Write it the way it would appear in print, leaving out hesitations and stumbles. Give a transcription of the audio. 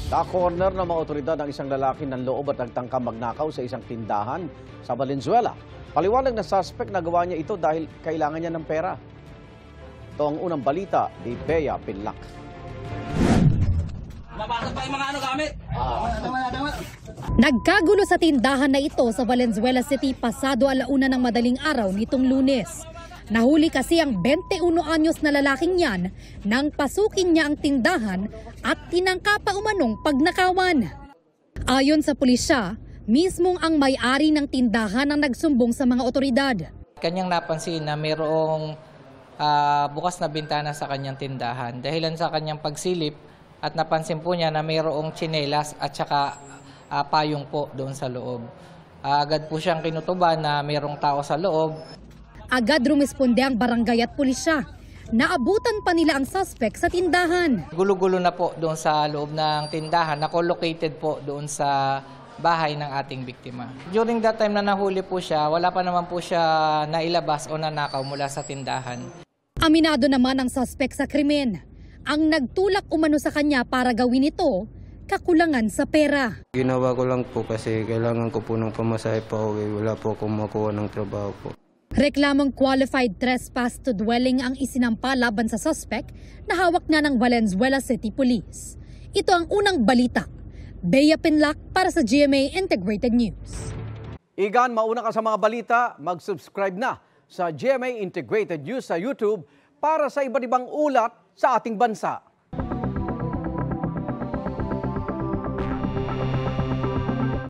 Na-corner ng mga otoridad ang isang lalaki ng loob at nagtangkang magnakaw sa isang tindahan sa Valenzuela. Paliwanag na suspect na gawa niya ito dahil kailangan niya ng pera. Ito ang unang balita ni Bea Pinlac. Mabasag pa yung mga gamit. Nagkagulo sa tindahan na ito sa Valenzuela City pasado 1:00 ng madaling araw nitong Lunes. Nahuli kasi ang 21 anyos na lalaking yan nang pasukin niya ang tindahan at tinangka pa umanong pagnakawan. Ayon sa pulisya, mismong ang may-ari ng tindahan ang nagsumbong sa mga otoridad. Kanyang napansin na mayroong bukas na bintana sa kanyang tindahan. Dahilan sa kanyang pagsilip at napansin po niya na mayroong tsinelas at saka payong po doon sa loob. Agad po siyang kinutuban na mayroong tao sa loob. Agad rumisponde ang barangay at pulisya. Naabutan pa nila ang suspect sa tindahan. Gulo-gulo na po doon sa loob ng tindahan na co-located po doon sa bahay ng ating biktima. During that time na nahuli po siya, wala pa naman po siya nailabas o nanakaw mula sa tindahan. Aminado naman ang suspect sa krimen. Ang nagtulak umano sa kanya para gawin ito, kakulangan sa pera. Ginawa ko lang po kasi kailangan ko po ng pamasahe pa uwi. Wala po akong makuha ng trabaho po. Reklamong qualified trespass to dwelling ang isinampa laban sa suspect na hawak na ng Valenzuela City Police. Ito ang unang balita. Bea Pinlac para sa GMA Integrated News. Igan, mauna ka sa mga balita, mag-subscribe na sa GMA Integrated News sa YouTube para sa iba't ibang ulat sa ating bansa.